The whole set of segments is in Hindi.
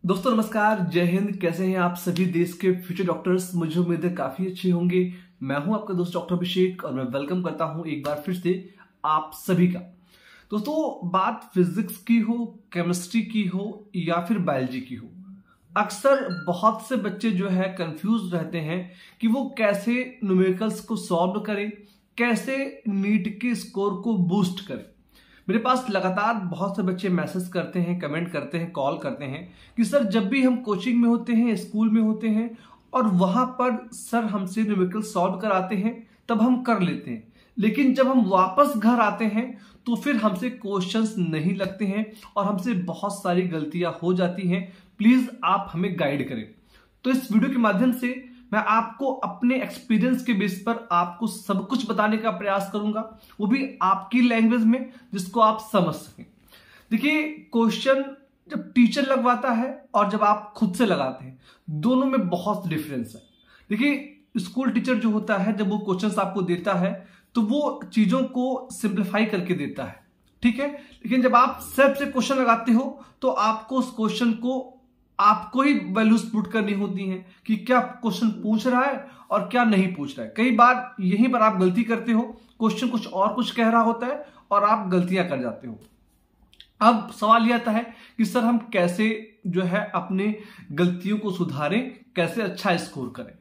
दोस्तों नमस्कार, जय हिंद। कैसे हैं आप सभी देश के फ्यूचर डॉक्टर्स? मुझे उम्मीद है काफी अच्छे होंगे। मैं हूं आपका दोस्त डॉक्टर अभिषेक और मैं वेलकम करता हूं एक बार फिर से आप सभी का। दोस्तों, बात फिजिक्स की हो, केमिस्ट्री की हो या फिर बायोलॉजी की हो, अक्सर बहुत से बच्चे जो है कंफ्यूज रहते हैं कि वो कैसे न्यूमेरिकल्स को सॉल्व करें, कैसे नीट के स्कोर को बूस्ट करें। मेरे पास लगातार बहुत से बच्चे मैसेज करते हैं, कमेंट करते हैं, कॉल करते हैं कि सर जब भी हम कोचिंग में होते हैं, स्कूल में होते हैं और वहां पर सर हमसे न्यूमेरिकल सॉल्व कराते हैं तब हम कर लेते हैं, लेकिन जब हम वापस घर आते हैं तो फिर हमसे क्वेश्चंस नहीं लगते हैं और हमसे बहुत सारी गलतियां हो जाती हैं। प्लीज आप हमें गाइड करें। तो इस वीडियो के माध्यम से मैं आपको अपने एक्सपीरियंस के बेस पर आपको सब कुछ बताने का प्रयास करूंगा, वो भी आपकी लैंग्वेज में जिसको आप समझ सकें। देखिए, क्वेश्चन जब टीचर लगवाता है और जब आप खुद से लगाते हैं, दोनों में बहुत डिफरेंस है। देखिए, स्कूल टीचर जो होता है जब वो क्वेश्चंस आपको देता है तो वो चीजों को सिंप्लीफाई करके देता है, ठीक है। लेकिन जब आप सेल्फ से क्वेश्चन लगाते हो तो आपको उस क्वेश्चन को आपको ही वैल्यूज पुट करनी होती हैं कि क्या क्वेश्चन पूछ रहा है और क्या नहीं पूछ रहा है। कई बार यहीं पर आप गलती करते हो, क्वेश्चन कुछ और कुछ कह रहा होता है और आप गलतियां कर जाते हो। अब सवाल यह आता है कि सर हम कैसे जो है अपने गलतियों को सुधारें, कैसे अच्छा स्कोर करें।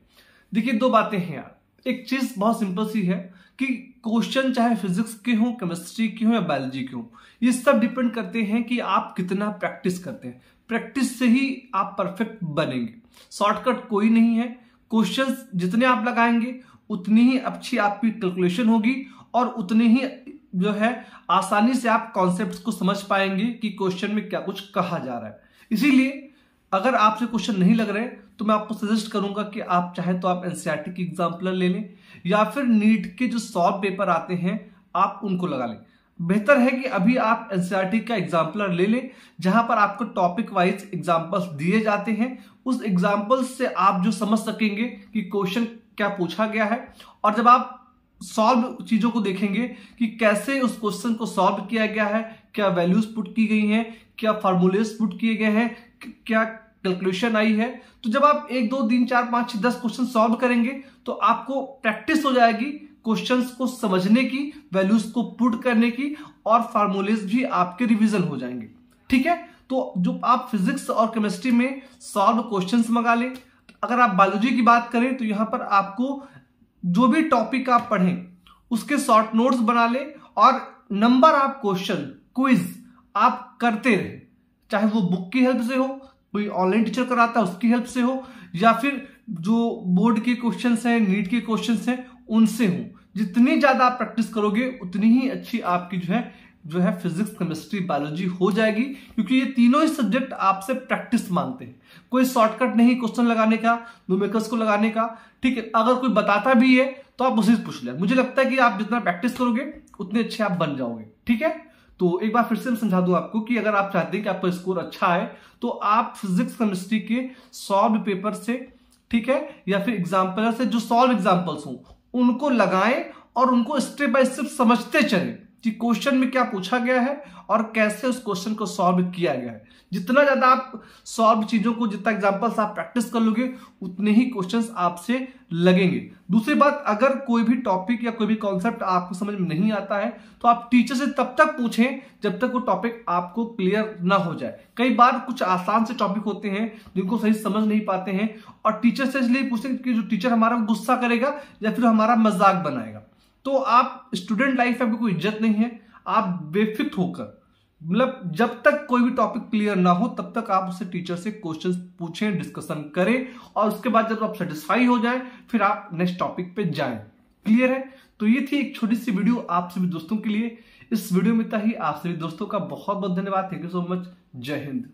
देखिए, दो बातें हैं यार। एक चीज बहुत सिंपल सी है कि क्वेश्चन चाहे फिजिक्स के हो, केमिस्ट्री के हो या बायोलॉजी के हो, ये सब डिपेंड करते हैं कि आप कितना प्रैक्टिस करते हैं। प्रैक्टिस से ही आप परफेक्ट बनेंगे। शॉर्टकट कोई नहीं है। क्वेश्चंस जितने आप लगाएंगे उतनी ही अच्छी आपकी कैलकुलेशन होगी और उतने ही जो है आसानी से आप कॉन्सेप्ट्स को समझ पाएंगे कि क्वेश्चन में क्या कुछ कहा जा रहा है। इसीलिए अगर आपसे क्वेश्चन नहीं लग रहे तो मैं आपको सजेस्ट करूंगा कि आप चाहे तो आप एनसीईआरटी की एग्जाम्पलर ले लें या फिर नीट के जो सॉल्व पेपर आते हैं आप उनको लगा लें। बेहतर है कि अभी आप एनसीईआरटी का एग्जाम्पलर ले लें जहां पर आपको टॉपिक वाइज एग्जाम्पल्स दिए जाते हैं। उस एग्जाम्पल्स से आप जो समझ सकेंगे कि क्वेश्चन क्या पूछा गया है, और जब आप सॉल्व चीजों को देखेंगे कि कैसे उस क्वेश्चन को सॉल्व किया गया है, क्या वैल्यूज पुट की गई हैं, क्या फार्मूलेस पुट किए गए हैं, क्या कैलकुलेशन आई है, तो जब आप 1 2 3 4 5 6 10 क्वेश्चन सॉल्व करेंगे तो आपको प्रैक्टिस हो जाएगी क्वेश्चंस को समझने की, वैल्यूज को पुट करने की, और फार्मूलेस भी आपके रिवीजन हो जाएंगे, ठीक है। तो जो आप फिजिक्स और केमिस्ट्री में सॉल्व क्वेश्चंस मंगा लें। अगर आप बायोलॉजी की बात करें तो यहां पर आपको जो भी टॉपिक आप पढ़ें उसके शॉर्ट नोट्स बना लें और नंबर ऑफ क्वेश्चन क्विज आप करते रहे, चाहे वो बुक की हेल्प से हो, कोई ऑनलाइन टीचर कराता है उसकी हेल्प से हो, या फिर जो बोर्ड के क्वेश्चंस हैं, नीट के क्वेश्चंस हैं उनसे हो। जितनी ज्यादा आप प्रैक्टिस करोगे उतनी ही अच्छी आपकी जो है फिजिक्स, केमिस्ट्री, बायोलॉजी हो जाएगी, क्योंकि ये तीनों ही सब्जेक्ट आपसे प्रैक्टिस मांगते हैं। कोई शॉर्टकट नहीं क्वेश्चन लगाने का, न्यूमेरिकल्स को लगाने का, ठीक है। अगर कोई बताता भी है तो आप उसी से पूछ लें। मुझे लगता है कि आप जितना प्रैक्टिस करोगे उतने अच्छे आप बन जाओगे, ठीक है। तो एक बार फिर से मैं समझा दूं आपको कि अगर आप चाहते हैं कि आपका स्कोर अच्छा है तो आप फिजिक्स केमिस्ट्री के सॉल्व पेपर से, ठीक है, या फिर एग्जाम्पलर से जो सॉल्व एग्जाम्पल्स हो उनको लगाएं और उनको स्टेप बाय स्टेप समझते चलें कि क्वेश्चन में क्या पूछा गया है और कैसे उस क्वेश्चन को सॉल्व किया गया है। जितना ज्यादा आप सॉल्व चीजों को, जितना एग्जांपल्स आप प्रैक्टिस कर लोगे उतने ही क्वेश्चंस आपसे लगेंगे। दूसरी बात, अगर कोई भी टॉपिक या कोई भी कॉन्सेप्ट आपको समझ में नहीं आता है तो आप टीचर से तब तक पूछें जब तक वो टॉपिक आपको क्लियर ना हो जाए। कई बार कुछ आसान से टॉपिक होते हैं जिनको सही समझ नहीं पाते हैं और टीचर से इसलिए पूछते हैं कि जो टीचर हमारा गुस्सा करेगा या फिर हमारा मजाक बनाएगा। तो आप स्टूडेंट लाइफ में कोई इज्जत नहीं है। आप बेफिक्र होकर, मतलब जब तक कोई भी टॉपिक क्लियर ना हो तब तक आप उससे टीचर से क्वेश्चंस पूछें, डिस्कशन करें, और उसके बाद जब आप सेटिस्फाई हो जाएं फिर आप नेक्स्ट टॉपिक पे जाएं। क्लियर है? तो ये थी एक छोटी सी वीडियो आप सभी दोस्तों के लिए। इस वीडियो में इतना ही। आप सभी दोस्तों का बहुत बहुत धन्यवाद। Thank you so much. जय हिंद।